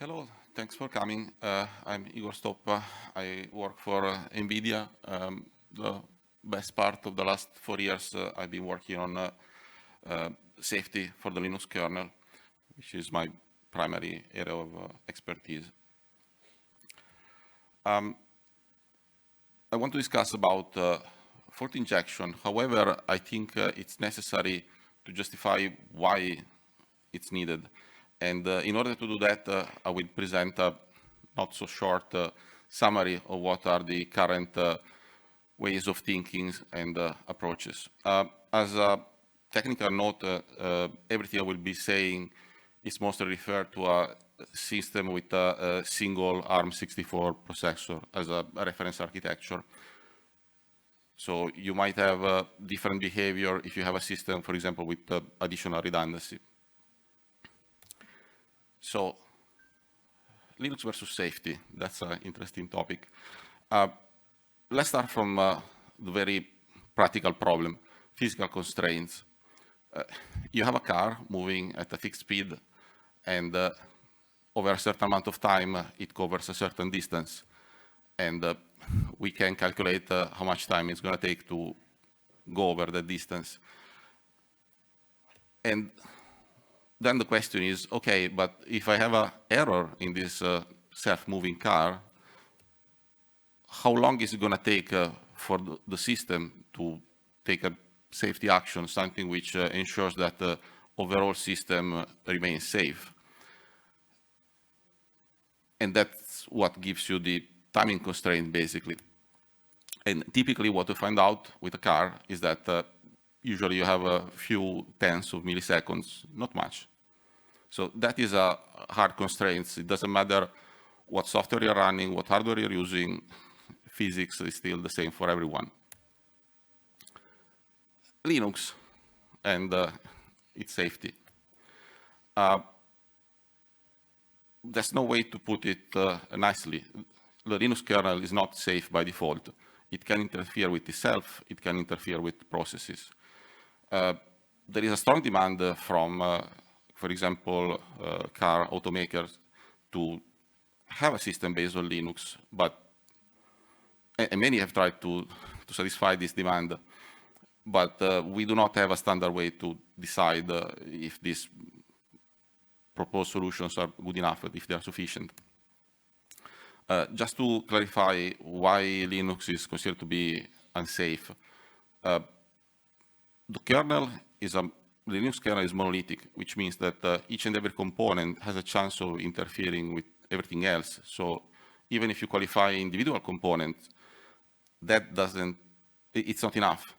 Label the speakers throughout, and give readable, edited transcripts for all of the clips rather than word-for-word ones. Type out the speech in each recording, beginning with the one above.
Speaker 1: Hello, thanks for coming. I'm Igor Stoppa. I work for NVIDIA. The best part of the last 4 years, I've been working on safety for the Linux kernel, which is my primary area of expertise. I want to discuss about fault injection. However, I think it's necessary to justify why it's needed. And in order to do that, I will present a not so short summary of what are the current ways of thinking and approaches. As a technical note, everything I will be saying is mostly referred to a system with a single ARM64 processor as a reference architecture. So you might have different behavior if you have a system, for example, with additional redundancy. So, Linux versus safety, that's an interesting topic. Let's start from the very practical problem, physical constraints. You have a car moving at a fixed speed, and over a certain amount of time, it covers a certain distance. And we can calculate how much time it's going to take to go over that distance. And then the question is, okay, but if I have an error in this self-moving car, how long is it going to take for the system to take a safety action, something which ensures that the overall system remains safe? And that's what gives you the timing constraint, basically. And typically what you find out with a car is that usually you have a few tenths of milliseconds, not much. So that is a hard constraint. It doesn't matter what software you're running, what hardware you're using, physics is still the same for everyone. Linux and its safety. There's no way to put it nicely. The Linux kernel is not safe by default. It can interfere with itself, it can interfere with processes. There is a strong demand from, for example, car automakers to have a system based on Linux, and many have tried to satisfy this demand, but we do not have a standard way to decide if these proposed solutions are good enough, if they are sufficient. Just to clarify why Linux is considered to be unsafe, the Linux kernel is monolithic, which means that each and every component has a chance of interfering with everything else. So even if you qualify individual components, it's not enough.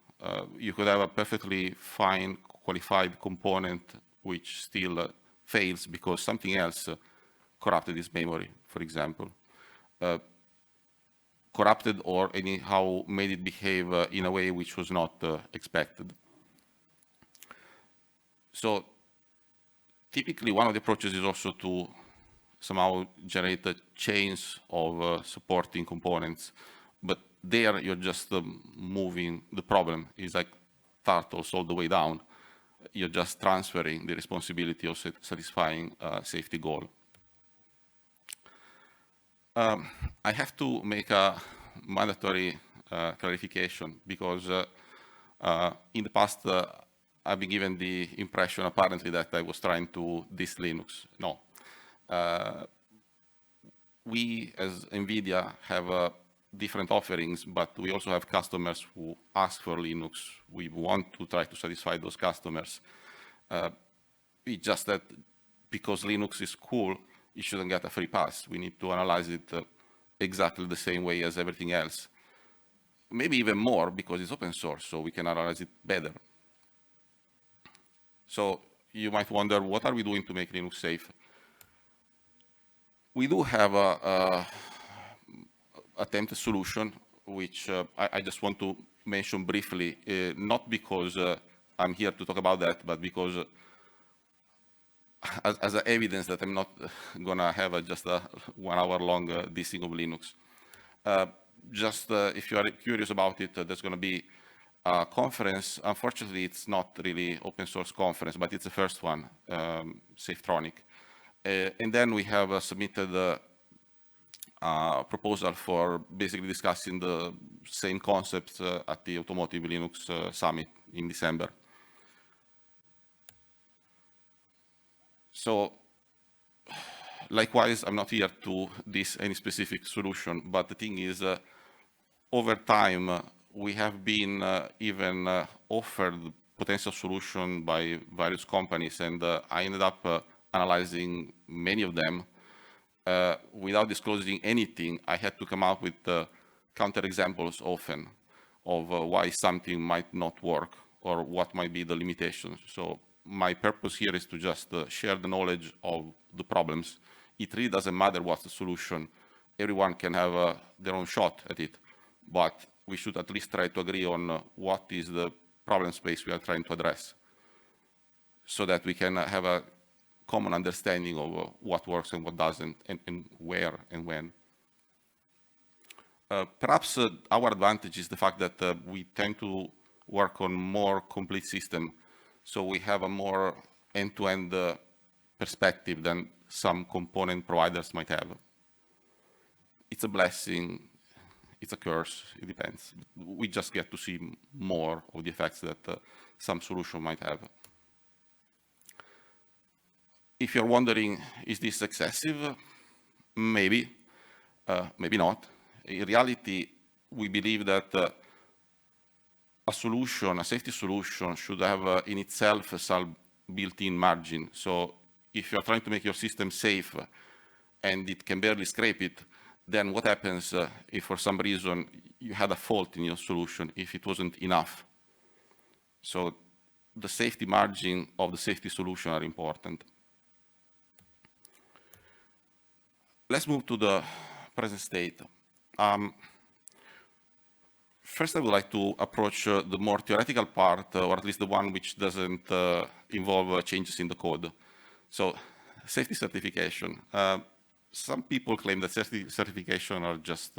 Speaker 1: You could have a perfectly fine qualified component which still fails because something else corrupted its memory, for example. Corrupted or anyhow made it behave in a way which was not expected. So typically one of the approaches is also to somehow generate chains of supporting components, but there you're just moving the problem. It's like turtles all the way down. You're just transferring the responsibility of satisfying a safety goal. I have to make a mandatory clarification because in the past I've been given the impression apparently that I was trying to diss Linux. No. We as NVIDIA have different offerings, but we also have customers who ask for Linux. We want to try to satisfy those customers. It's just that because Linux is cool, it shouldn't get a free pass. We need to analyze it exactly the same way as everything else. Maybe even more because it's open source, so we can analyze it better. So you might wonder, what are we doing to make Linux safe? We do have a attempted solution, which I just want to mention briefly, not because I'm here to talk about that, but because as evidence that I'm not going to have just a 1 hour long dissing of Linux. If you are curious about it, there's going to be a conference. Unfortunately, it's not really open source conference, but it's the first one, Safetronic. And then we have submitted a proposal for basically discussing the same concepts at the Automotive Linux Summit in December. So likewise, I'm not here to diss any specific solution, but the thing is, over time, we have been even offered potential solution by various companies, and I ended up analyzing many of them. Without disclosing anything, I had to come up with counterexamples often of why something might not work or what might be the limitations. So my purpose here is to just share the knowledge of the problems. It really doesn't matter what's the solution. Everyone can have their own shot at it, but we should at least try to agree on what is the problem space we are trying to address, so that we can have a common understanding of what works and what doesn't, and where and when. Perhaps our advantage is the fact that we tend to work on more complete system, so we have a more end-to-end perspective than some component providers might have. It's a blessing, it's a curse, it depends. We just get to see more of the effects that some solution might have. If you're wondering, is this excessive? Maybe, maybe not. In reality, we believe that a solution, a safety solution, should have in itself some built-in margin. So if you're trying to make your system safe and it can barely scrape it, then what happens if for some reason you had a fault in your solution, if it wasn't enough? So the safety margin of the safety solution are important. Let's move to the present state. First, I would like to approach the more theoretical part, or at least the one which doesn't involve changes in the code. So, safety certification. Some people claim that safety certification are just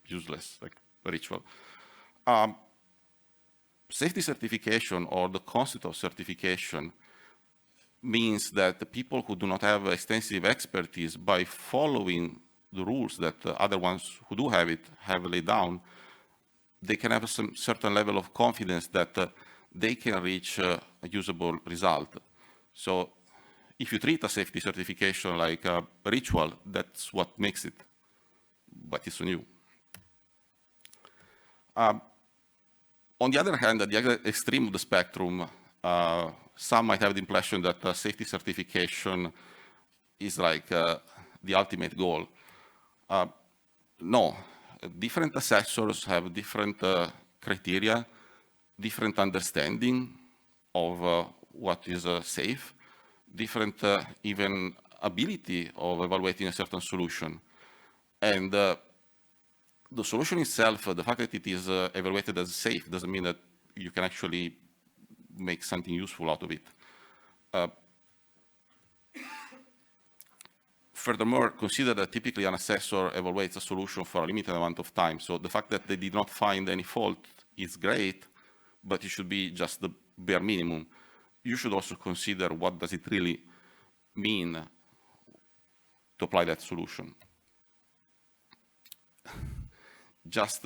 Speaker 1: useless, like a ritual. Safety certification, or the concept of certification, means that the people who do not have extensive expertise, by following the rules that other ones who do have it have laid down, they can have some certain level of confidence that they can reach a usable result. So if you treat a safety certification like a ritual, that's what makes it, but it's on you. On the other hand, at the other extreme of the spectrum, some might have the impression that safety certification is like the ultimate goal. No, different assessors have different criteria, different understanding of what is safe, different even ability of evaluating a certain solution. And the solution itself, the fact that it is evaluated as safe, doesn't mean that you can actually make something useful out of it. Furthermore, consider that typically an assessor evaluates a solution for a limited amount of time. So the fact that they did not find any fault is great, but it should be just the bare minimum. You should also consider what does it really mean to apply that solution. Just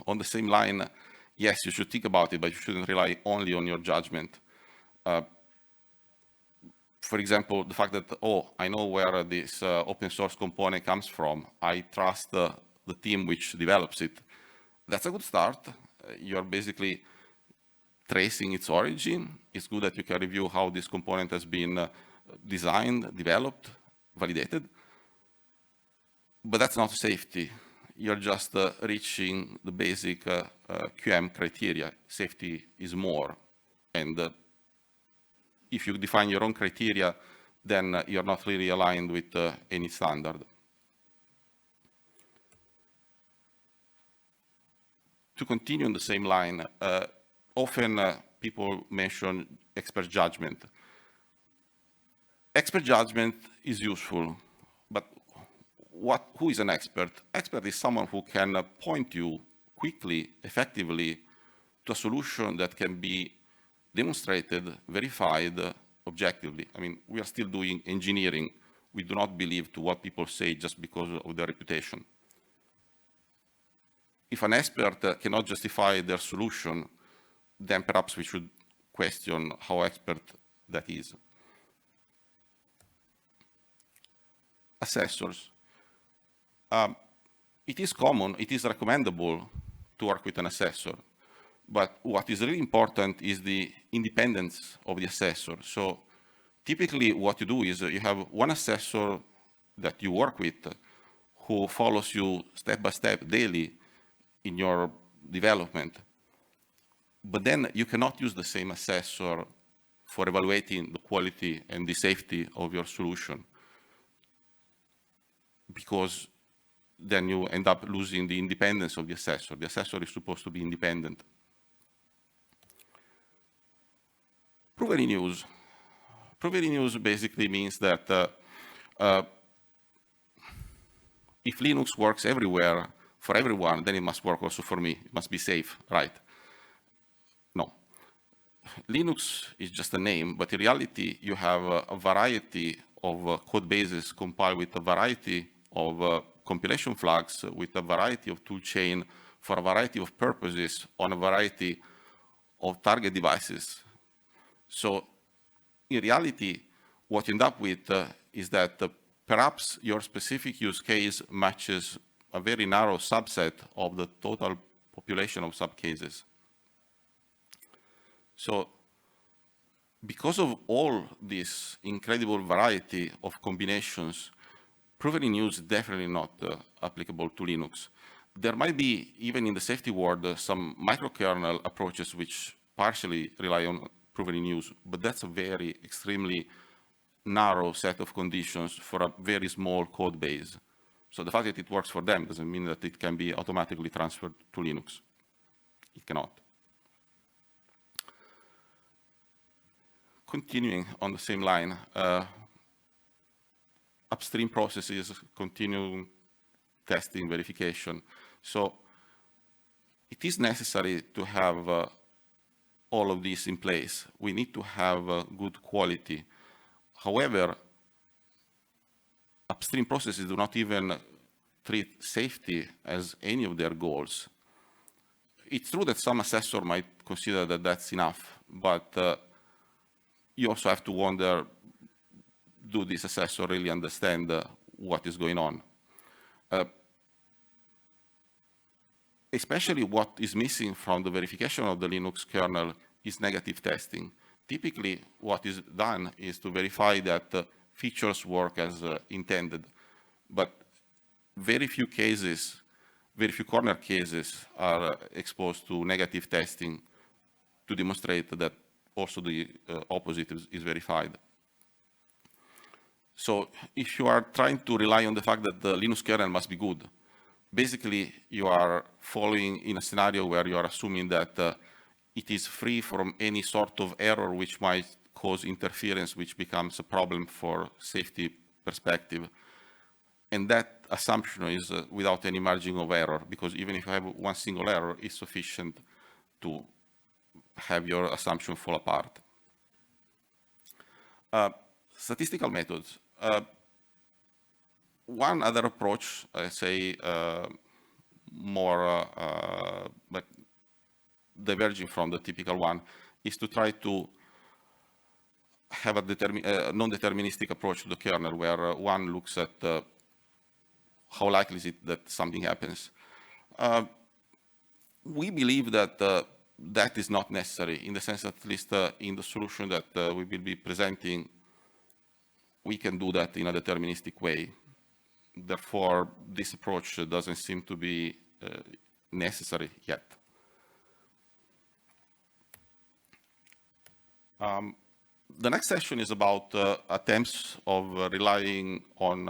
Speaker 1: on the same line, yes, you should think about it, but you shouldn't rely only on your judgment. For example, the fact that, oh, I know where this open source component comes from. I trust the team which develops it. That's a good start. You're basically tracing its origin. It's good that you can review how this component has been designed, developed, validated. But that's not safety. You're just reaching the basic QM criteria. Safety is more. And if you define your own criteria, then you're not really aligned with any standard. To continue on the same line, often people mention expert judgment. Expert judgment is useful, but who is an expert? Expert is someone who can point you quickly, effectively, to a solution that can be demonstrated, verified, objectively. I mean, we are still doing engineering. we do not believe to what people say just because of their reputation. If an expert cannot justify their solution, then perhaps we should question how expert that is. Assessors. It is common, it is recommendable to work with an assessor, but what is really important is the independence of the assessor. So typically what you do is you have one assessor that you work with who follows you step by step daily in your development. But then you cannot use the same assessor for evaluating the quality and the safety of your solution, because then you end up losing the independence of the assessor. The assessor is supposed to be independent. Proven in use. Proven in use basically means that if Linux works everywhere for everyone, then it must work also for me. It must be safe, right? No. Linux is just a name, but in reality, you have a variety of code bases compiled with a variety of compilation flags, with a variety of toolchain for a variety of purposes on a variety of target devices. So in reality, what you end up with is that perhaps your specific use case matches a very narrow subset of the total population of subcases. So because of all this incredible variety of combinations, proven in use is definitely not applicable to Linux. There might be, even in the safety world, some microkernel approaches which partially rely on proven in use, but that's a very extremely narrow set of conditions for a very small code base. So the fact that it works for them doesn't mean that it can be automatically transferred to Linux. It cannot. Continuing on the same line, upstream processes, continuing testing, verification. So it is necessary to have all of these in place. We need to have good quality. However, upstream processes do not even treat safety as any of their goals. It's true that some assessor might consider that that's enough, but you also have to wonder, do this assessor really understand what is going on? Especially what is missing from the verification of the Linux kernel is negative testing. Typically, what is done is to verify that features work as intended, but very few cases, very few corner cases are exposed to negative testing to demonstrate that also the opposite is verified. So if you are trying to rely on the fact that the Linux kernel must be good, basically you are following in a scenario where you are assuming that it is free from any sort of error which might cause interference, which becomes a problem for safety perspective. And that assumption is without any margin of error, because even if you have one single error, it's sufficient to have your assumption fall apart. Statistical methods. One other approach, I say more but diverging from the typical one, is to try to have a non-deterministic approach to the kernel, where one looks at how likely is it that something happens. We believe that that is not necessary, in the sense that at least in the solution that we will be presenting, we can do that in a deterministic way. Therefore, this approach doesn't seem to be necessary yet. The next section is about attempts of relying on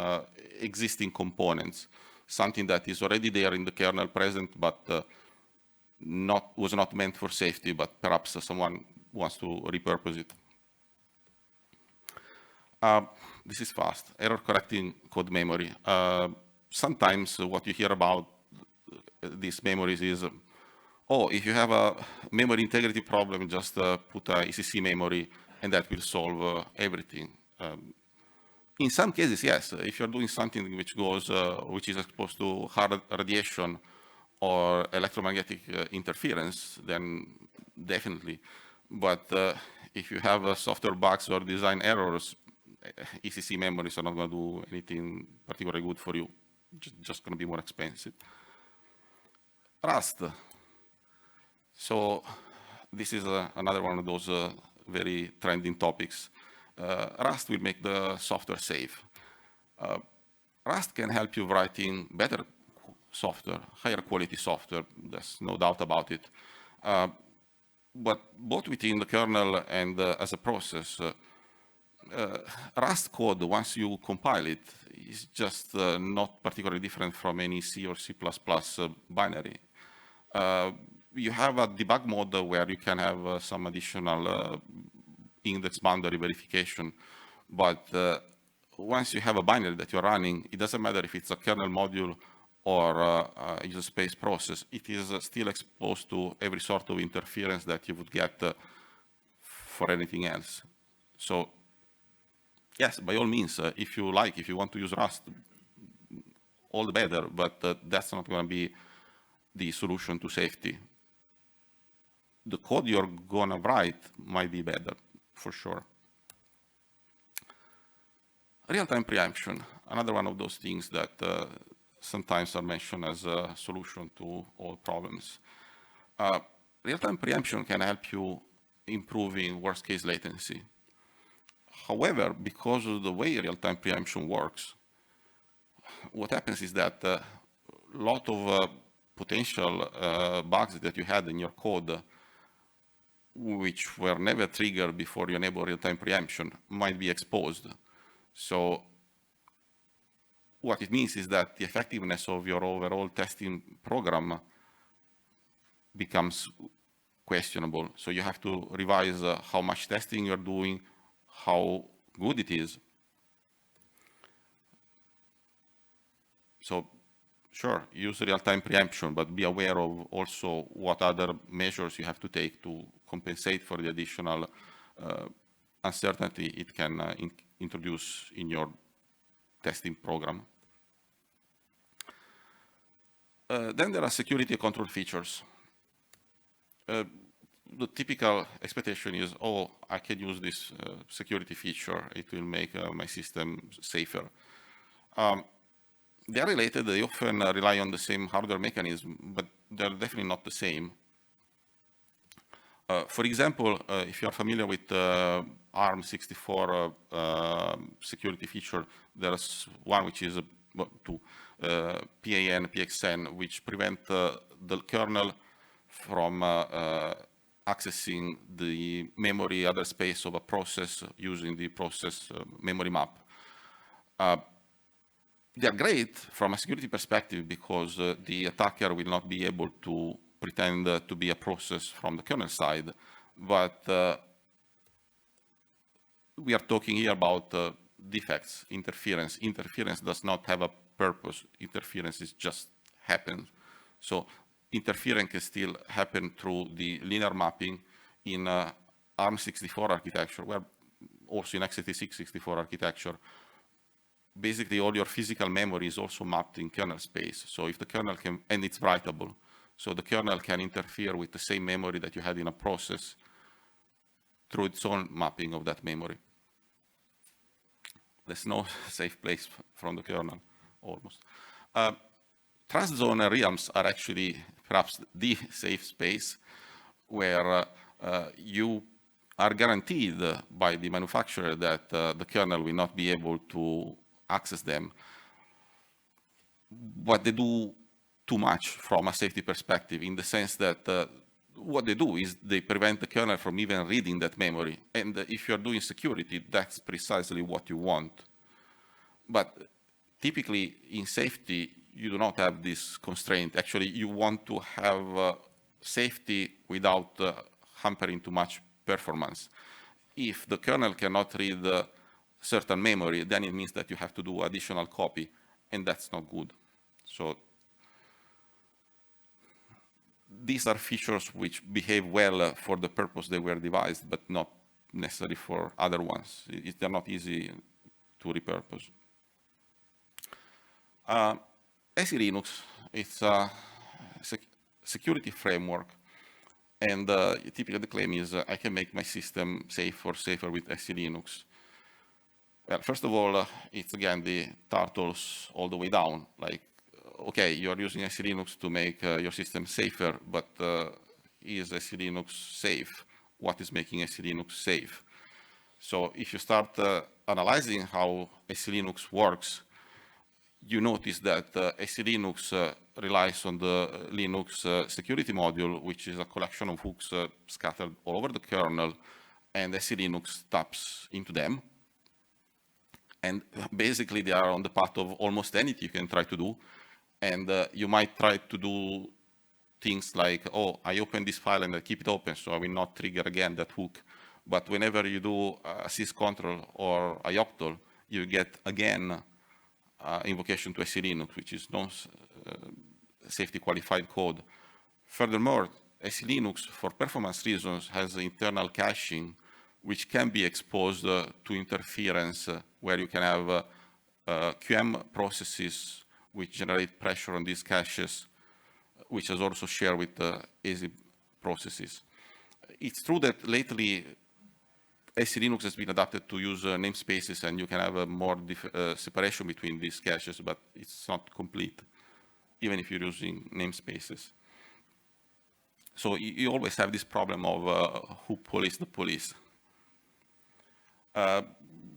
Speaker 1: existing components, something that is already there in the kernel present, but was not meant for safety, but perhaps someone wants to repurpose it. This is fast. Error correcting code memory. Sometimes what you hear about these memories is, oh, if you have a memory integrity problem, just put a ECC memory and that will solve everything. In some cases, yes. If you're doing something which is exposed to hard radiation or electromagnetic interference, then definitely. But if you have software bugs or design errors, ECC memories are not going to do anything particularly good for you. Just going to be more expensive. Rust. So this is another one of those very trending topics. Rust will make the software safe. Rust can help you writing better software, higher quality software, there's no doubt about it. But both within the kernel and as a process, Rust code, once you compile it, is just not particularly different from any C or C++ binary. You have a debug mode where you can have some additional index boundary verification, but once you have a binary that you're running, it doesn't matter if it's a kernel module or a user space process, it is still exposed to every sort of interference that you would get for anything else. So yes, by all means, if you want to use Rust, all the better, but that's not going to be the solution to safety. The code you're going to write might be better, for sure. Real-time preemption, another one of those things that sometimes are mentioned as a solution to all problems. Real-time preemption can help you improving worst-case latency. However, because of the way real-time preemption works, what happens is that a lot of potential bugs that you had in your code, which were never triggered before you enable real-time preemption, might be exposed. So what it means is that the effectiveness of your overall testing program becomes questionable. So you have to revise how much testing you're doing, how good it is. So sure, use real-time preemption, but be aware of also what other measures you have to take to compensate for the additional uncertainty it can introduce in your testing program. Then there are security control features. The typical expectation is, oh, I can use this security feature. It will make my system safer. They are related. They often rely on the same hardware mechanism, but they're definitely not the same. For example, if you are familiar with ARM64 security feature, there's one which is PAN, PXN, which prevent the kernel from accessing the memory address space of a process using the process memory map. They are great from a security perspective because the attacker will not be able to pretend to be a process from the kernel side, but we are talking here about defects, interference. Interference does not have a purpose. Interference is just happens. So interference can still happen through the linear mapping in ARM64 architecture, where also in x86-64 architecture, basically all your physical memory is also mapped in kernel space. So if the kernel can, and it's writable, so the kernel can interfere with the same memory that you had in a process through its own mapping of that memory. There's no safe place from the kernel, almost. Trust zone and realms are actually perhaps the safe space where you are guaranteed by the manufacturer that the kernel will not be able to access them, but they do too much from a safety perspective in the sense that what they do is they prevent the kernel from even reading that memory. And if you're doing security, that's precisely what you want. But typically in safety, you do not have this constraint. Actually, you want to have safety without hampering too much performance. If the kernel cannot read certain memory, then it means that you have to do additional copy, and that's not good. So these are features which behave well for the purpose they were devised, but not necessarily for other ones. They're not easy to repurpose. SE Linux, it's a security framework, and typically the claim is I can make my system safer with SE Linux. Well, first of all, it's again the turtles all the way down. Like, okay, you're using SE Linux to make your system safer, but is SE Linux safe? What is making SE Linux safe? So if you start analyzing how SE Linux works, you notice that SE Linux relies on the Linux security module, which is a collection of hooks scattered all over the kernel, and SE Linux taps into them. And basically, they are on the path of almost anything you can try to do. And you might try to do things like, oh, I open this file and I keep it open, so I will not trigger again that hook. But whenever you do a syscontrol or a yoctl, you get again invocation to SE Linux, which is non-safety qualified code. Furthermore, SE Linux, for performance reasons, has internal caching, which can be exposed to interference, where you can have QM processes which generate pressure on these caches, which is also shared with ASIC processes. It's true that lately SE Linux has been adapted to use namespaces, and you can have a more separation between these caches, but it's not complete, even if you're using namespaces. So you always have this problem of who police the police.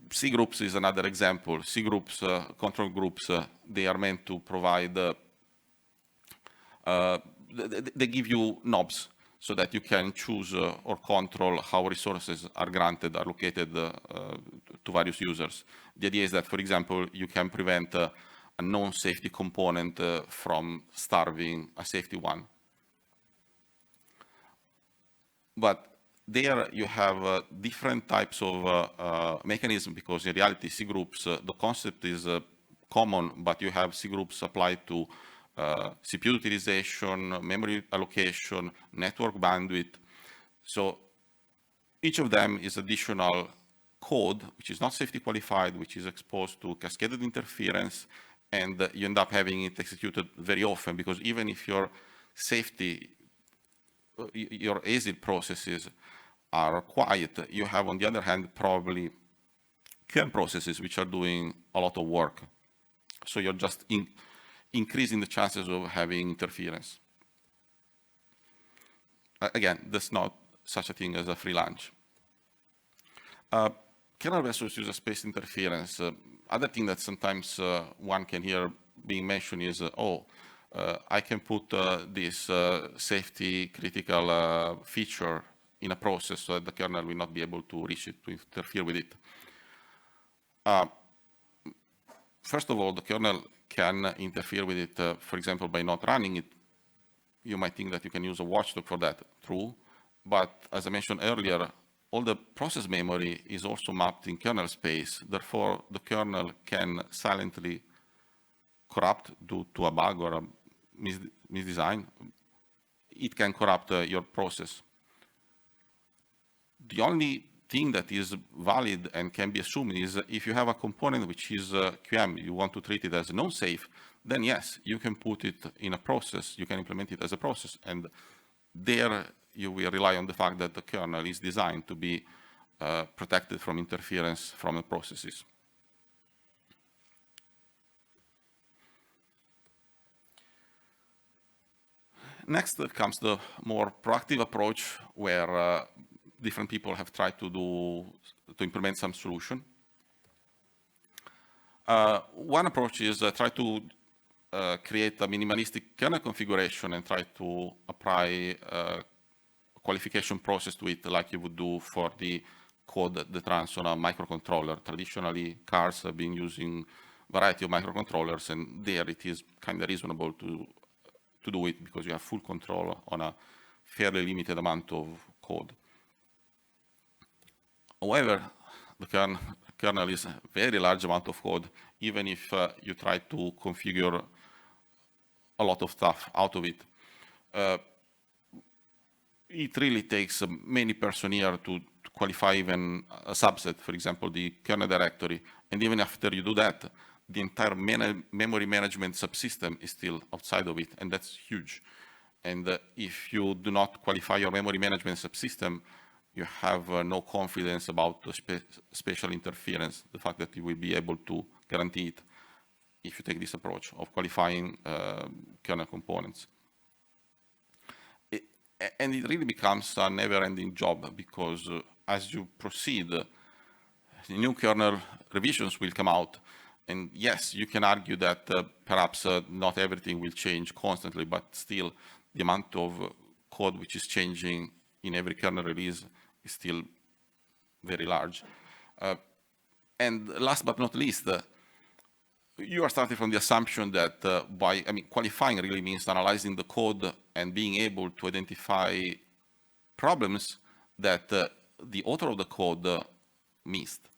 Speaker 1: C groups is another example. C groups, control groups, they are meant to provide, they give you knobs so that you can choose or control how resources are granted, allocated to various users. The idea is that, for example, you can prevent a non-safety component from starving a safety one. But there you have different types of mechanisms, because in reality, C groups, the concept is common, but you have C groups applied to CPU utilization, memory allocation, network bandwidth. So each of them is additional code, which is not safety qualified, which is exposed to cascaded interference, and you end up having it executed very often, because even if your safety, your ASIC processes are quiet, you have, on the other hand, probably kernel processes which are doing a lot of work. So you're just increasing the chances of having interference. Again, there's not such a thing as a free lunch. Kernel versus user space interference. Other thing that sometimes one can hear being mentioned is, I can put this safety critical feature in a process so that the kernel will not be able to reach it, to interfere with it. First of all, the kernel can interfere with it, for example, by not running it. You might think that you can use a watchdog for that, true. But as I mentioned earlier, all the process memory is also mapped in kernel space. Therefore, the kernel can silently corrupt due to a bug or a misdesign. It can corrupt your process. The only thing that is valid and can be assumed is if you have a component which is QM, you want to treat it as non-safe, then yes, you can put it in a process, you can implement it as a process, and there you will rely on the fact that the kernel is designed to be protected from interference from the processes. Next comes the more proactive approach, where different people have tried to implement some solution. One approach is try to create a minimalistic kernel configuration and try to apply a qualification process to it, like you would do for the code that runs on a microcontroller. Traditionally, cars have been using a variety of microcontrollers, and there it is kind of reasonable to do it because you have full control on a fairly limited amount of code. However, the kernel is a very large amount of code, even if you try to configure a lot of stuff out of it. It really takes many person years to qualify even a subset, for example, the kernel directory, And even after you do that, the entire memory management subsystem is still outside of it, and that's huge. And if you do not qualify your memory management subsystem, you have no confidence about the spatial interference, the fact that you will be able to guarantee it if you take this approach of qualifying kernel components. And it really becomes a never-ending job, because as you proceed, new kernel revisions will come out. And yes, you can argue that perhaps not everything will change constantly, but still the amount of code which is changing in every kernel release is still very large. And last but not least, you are starting from the assumption that qualifying really means analyzing the code and being able to identify problems that the author of the code missed.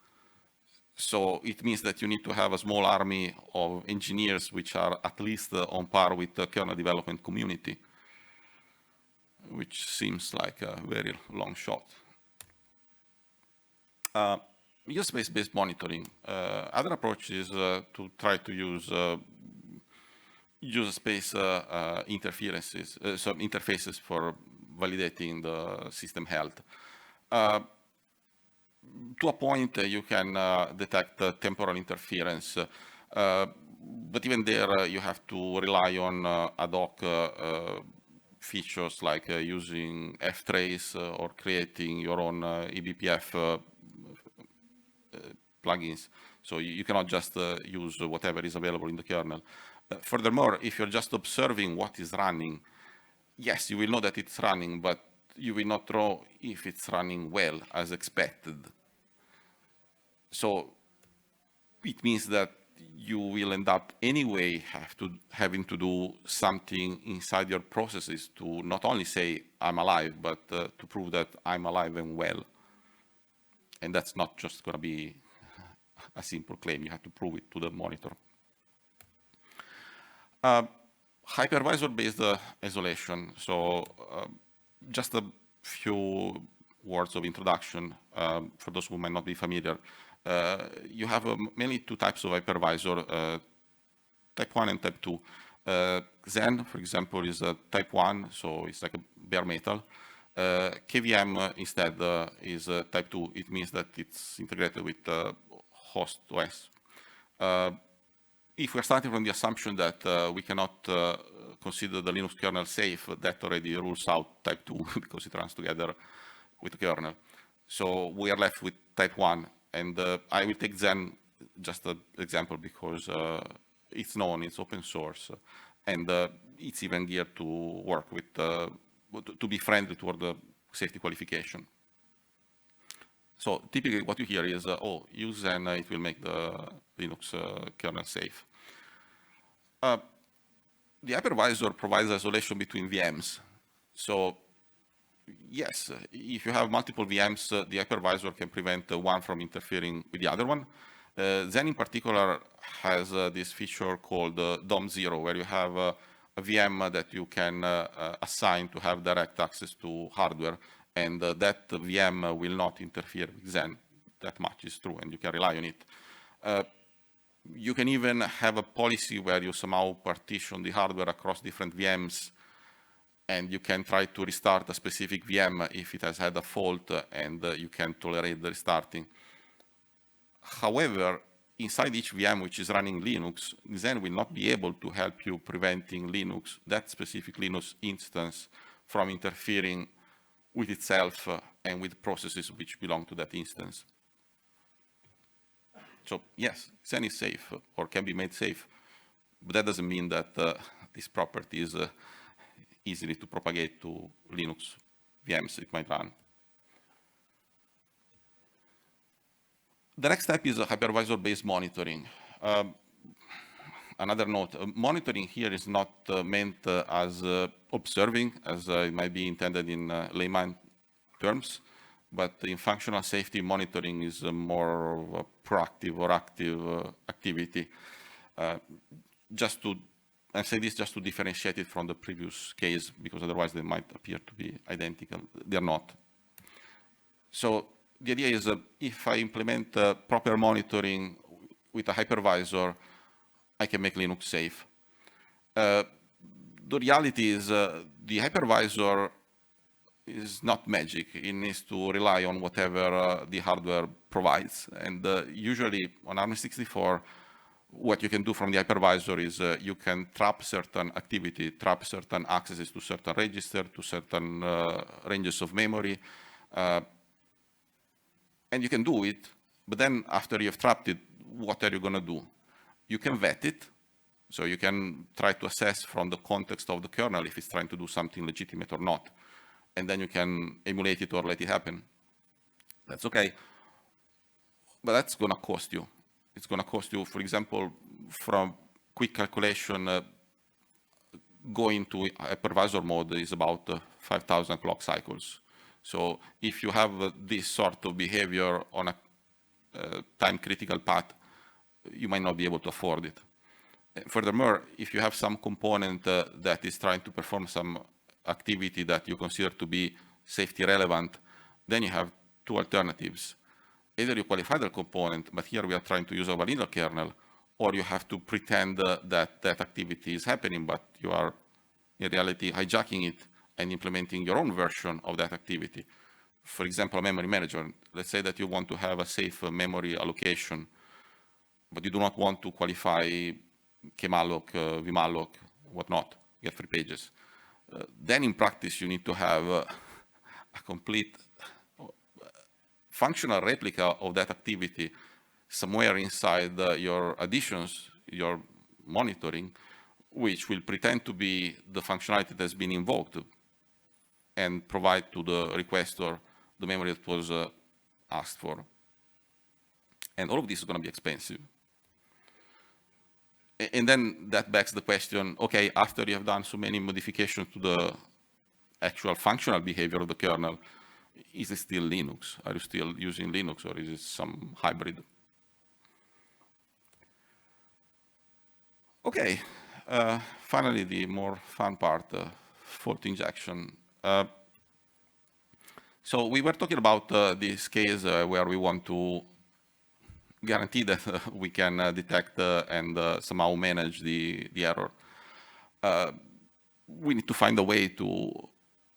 Speaker 1: So it means that you need to have a small army of engineers which are at least on par with the kernel development community, which seems like a very long shot. Use space-based monitoring. Other approach is to try to use user space interfaces for validating the system health. To a point, you can detect temporal interference, but even there, you have to rely on ad hoc features like using ftrace or creating your own eBPF plugins. So you cannot just use whatever is available in the kernel. Furthermore, if you're just observing what is running, yes, you will know that it's running, but you will not know if it's running well as expected. So it means that you will end up anyway having to do something inside your processes to not only say I'm alive, but to prove that I'm alive and well. And that's not just going to be a simple claim. You have to prove it to the monitor. Hypervisor-based isolation. So just a few words of introduction for those who might not be familiar. You have mainly two types of hypervisor, type 1 and type 2. Xen, for example, is a type 1, so it's like a bare metal. KVM instead is type 2. It means that it's integrated with host OS. If we're starting from the assumption that we cannot consider the Linux kernel safe, that already rules out type 2 because it runs together with the kernel. So we are left with type 1. And I will take Xen just an example because it's known, it's open source, and it's even geared to work with, to be friendly toward the safety qualification. So typically what you hear is, oh, use Xen, it will make the Linux kernel safe. The hypervisor provides isolation between VMs. So yes, if you have multiple VMs, the hypervisor can prevent one from interfering with the other one. Xen in particular has this feature called DOM0, where you have a VM that you can assign to have direct access to hardware, and that VM will not interfere with Xen. That much is true, and you can rely on it. You can even have a policy where you somehow partition the hardware across different VMs, and you can try to restart a specific VM if it has had a fault, and you can tolerate the restarting. However, inside each VM which is running Linux, Xen will not be able to help you preventing Linux, that specific Linux instance, from interfering with itself and with processes which belong to that instance. So yes, Xen is safe or can be made safe, but that doesn't mean that this property is easily to propagate to Linux VMs it might run. The next step is hypervisor-based monitoring. Another note, monitoring here is not meant as observing, as it might be intended in layman terms, but in functional safety, monitoring is more of a proactive or active activity. I say this just to differentiate it from the previous case, because otherwise they might appear to be identical. They're not. So the idea is if I implement proper monitoring with a hypervisor, I can make Linux safe. The reality is the hypervisor is not magic. It needs to rely on whatever the hardware provides. And usually on ARM64, what you can do from the hypervisor is you can trap certain activity, trap certain accesses to certain register, to certain ranges of memory. And you can do it, but then after you've trapped it, what are you going to do? You can vet it. So you can try to assess from the context of the kernel if it's trying to do something legitimate or not. And then you can emulate it or let it happen. That's okay. But that's going to cost you. It's going to cost you, for example, from quick calculation, going to hypervisor mode is about 5,000 clock cycles. So if you have this sort of behavior on a time-critical path, you might not be able to afford it. Furthermore, if you have some component that is trying to perform some activity that you consider to be safety relevant, then you have two alternatives. Either you qualify the component, but here we are trying to use a vanilla kernel, or you have to pretend that that activity is happening, but you are in reality hijacking it and implementing your own version of that activity. For example, a memory manager. Let's say that you want to have a safe memory allocation, but you do not want to qualify kmalloc, vmalloc, whatnot, get free pages. Then in practice, you need to have a complete functional replica of that activity somewhere inside your additions, your monitoring, which will pretend to be the functionality that has been invoked and provide to the requestor the memory that was asked for. And all of this is going to be expensive. And then that begs the question, okay, after you have done so many modifications to the actual functional behavior of the kernel, is it still Linux? Are you still using Linux, or is it some hybrid? Okay, finally the more fun part, fault injection. So we were talking about this case where we want to guarantee that we can detect and somehow manage the error. We need to find a way to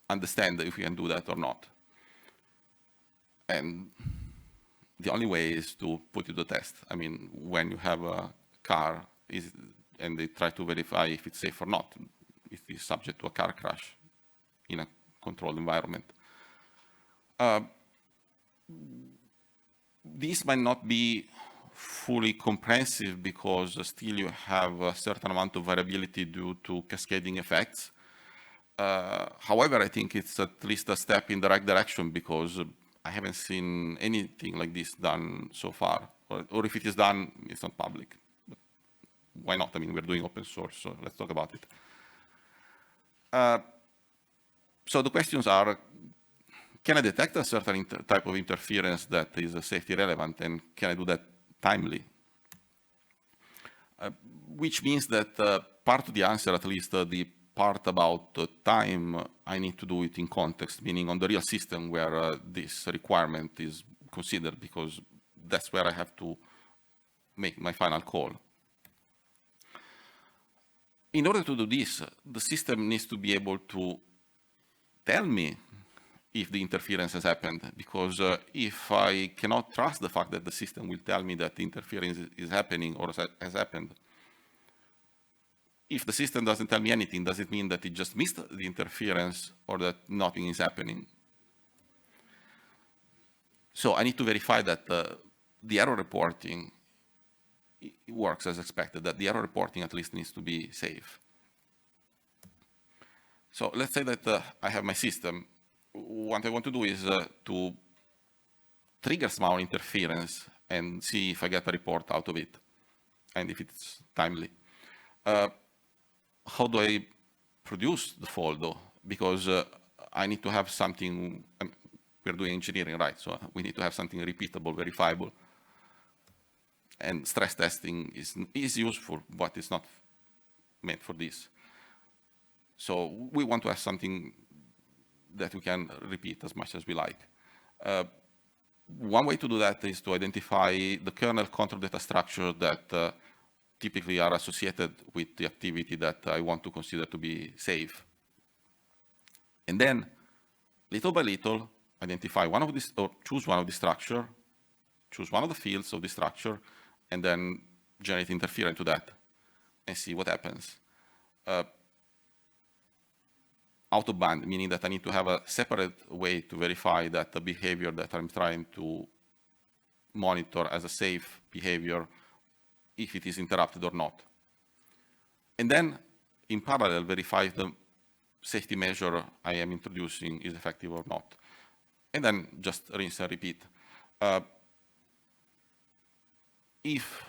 Speaker 1: understand if we can do that or not. And the only way is to put it to the test. I mean, when you have a car and they try to verify if it's safe or not, if it's subject to a car crash in a controlled environment. This might not be fully comprehensive because still you have a certain amount of variability due to cascading effects. However, I think it's at least a step in the right direction because I haven't seen anything like this done so far. Or if it is done, it's not public. But why not? I mean, we're doing open source, so let's talk about it. So the questions are, can I detect a certain type of interference that is safety relevant, and can I do that timely? Which means that part of the answer, at least the part about time, I need to do it in context, meaning on the real system where this requirement is considered, because that's where I have to make my final call. In order to do this, the system needs to be able to tell me if the interference has happened, because if I cannot trust the fact that the system will tell me that the interference is happening or has happened, if the system doesn't tell me anything, does it mean that it just missed the interference or that nothing is happening? So I need to verify that the error reporting works as expected, that the error reporting at least needs to be safe. So let's say that I have my system. What I want to do is to trigger somehow interference and see if I get a report out of it and if it's timely. How do I produce the fault though? Because I need to have something, we're doing engineering, right? So we need to have something repeatable, verifiable. And stress testing is useful, but it's not meant for this. So we want to have something that we can repeat as much as we like. One way to do that is to identify the kernel control data structure that typically are associated with the activity that I want to consider to be safe. And then, little by little, identify one of these, or choose one of the structure, choose one of the fields of the structure, and then generate interference to that, and see what happens. Out of band, meaning that I need to have a separate way to verify that the behavior that I'm trying to monitor as a safe behavior, if it is interrupted or not. And then, in parallel, verify if the safety measure I am introducing is effective or not. And then just rinse and repeat. If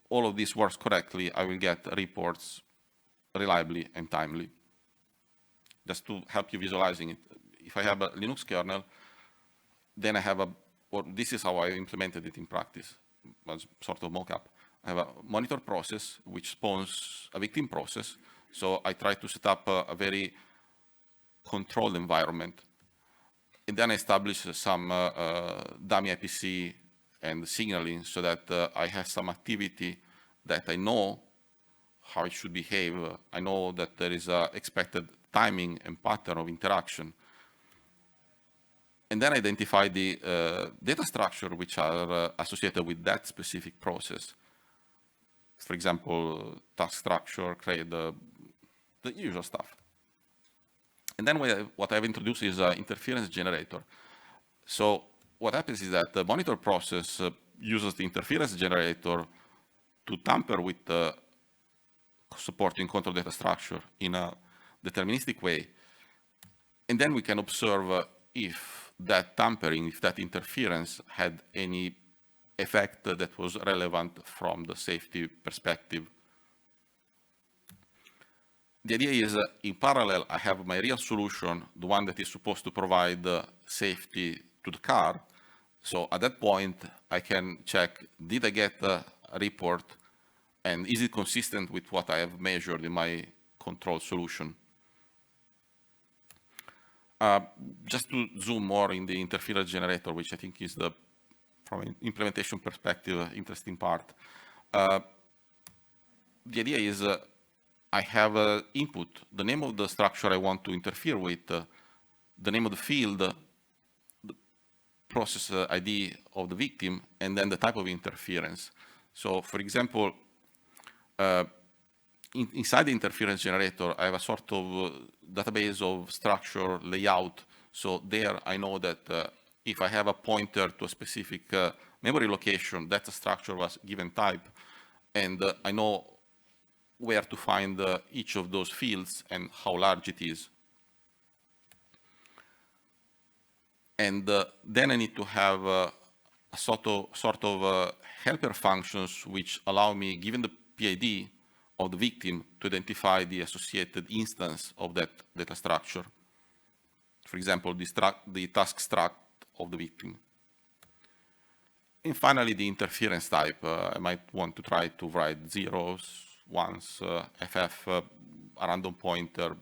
Speaker 1: all of this works correctly, I will get reports reliably and timely. Just to help you visualizing it, if I have a Linux kernel, then I have a, or this is how I implemented it in practice, as sort of mock-up. I have a monitor process which spawns a victim process. So I try to set up a very controlled environment. And then I establish some dummy IPC and signaling so that I have some activity that I know how it should behave. I know that there is a expected timing and pattern of interaction. And then identify the data structure which are associated with that specific process. For example, task structure, create the usual stuff. And then what I've introduced is an interference generator. So what happens is that the monitor process uses the interference generator to tamper with the supporting control data structure in a deterministic way. And then we can observe if that tampering, if that interference had any effect that was relevant from the safety perspective. The idea is in parallel, I have my real solution, the one that is supposed to provide safety to the car. So at that point, I can check, did I get a report, and is it consistent with what I have measured in my control solution? Just to zoom more in the interference generator, which I think is the, from an implementation perspective, interesting part. The idea is I have an input, the name of the structure I want to interfere with, the name of the field, the process ID of the victim, and then the type of interference. So for example, inside the interference generator, I have a sort of database of structure layout. So there I know that if I have a pointer to a specific memory location, that's a structure of a given type. And I know where to find each of those fields and how large it is. And then I need to have a sort of helper functions which allow me, given the PID of the victim, to identify the associated instance of that data structure. For example, the task struct of the victim. And finally, the interference type. I might want to try to write zeros, ones, FF, a random pointer.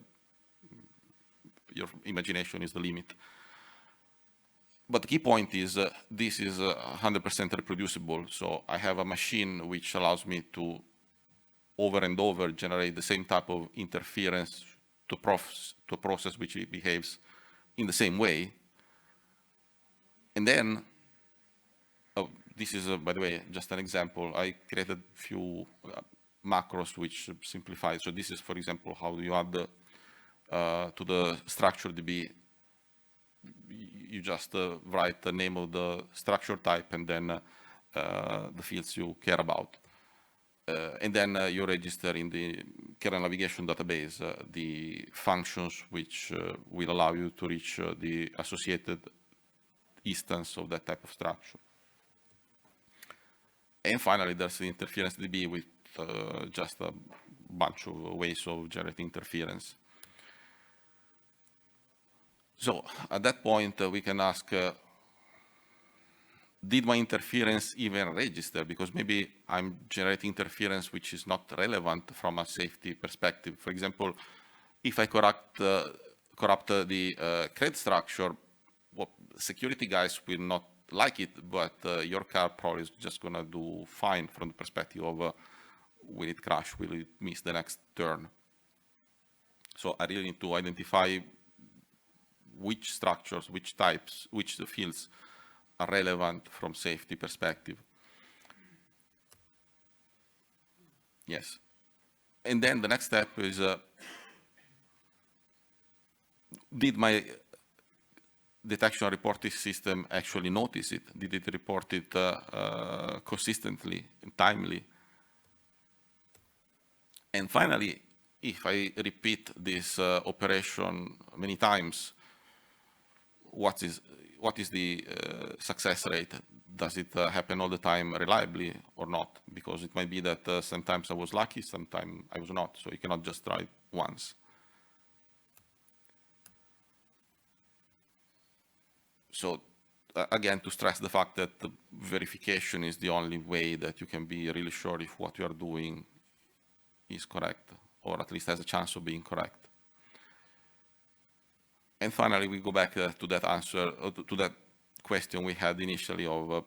Speaker 1: Your imagination is the limit. But the key point is this is 100% reproducible. So I have a machine which allows me to over and over generate the same type of interference to a process which behaves in the same way. And then, this is, by the way, just an example. I created a few macros which simplify. So this is, for example, how you add to the structure DB. You just write the name of the structure type and then the fields you care about. And then you register in the kernel navigation database the functions which will allow you to reach the associated instance of that type of structure. And finally, there's the interference DB with just a bunch of ways of generating interference. So at that point, we can ask, did my interference even register? Because maybe I'm generating interference which is not relevant from a safety perspective. For example, if I corrupt the cred structure, well, security guys will not like it, but your car probably is just going to do fine from the perspective of will it crash, will it miss the next turn. So I really need to identify which structures, which types, which fields are relevant from safety perspective. Yes. And then the next step is, did my detection reporting system actually notice it? Did it report it consistently and timely? And finally, if I repeat this operation many times, what is the success rate? Does it happen all the time reliably or not? Because it might be that sometimes I was lucky, sometimes I was not. So you cannot just try it once. So again, to stress the fact that the verification is the only way that you can be really sure if what you are doing is correct, or at least has a chance of being correct. And finally, we go back to that answer, to that question we had initially of,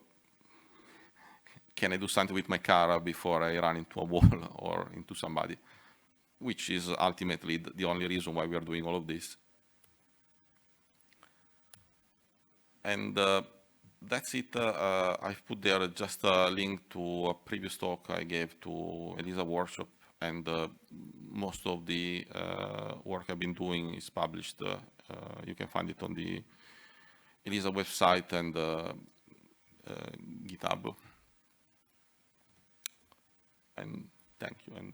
Speaker 1: can I do something with my car before I run into a wall or into somebody? Which is ultimately the only reason why we are doing all of this. And that's it. I've put there just a link to a previous talk I gave to Elisa workshop, and most of the work I've been doing is published. You can find it on the Elisa website and GitHub. And thank you. And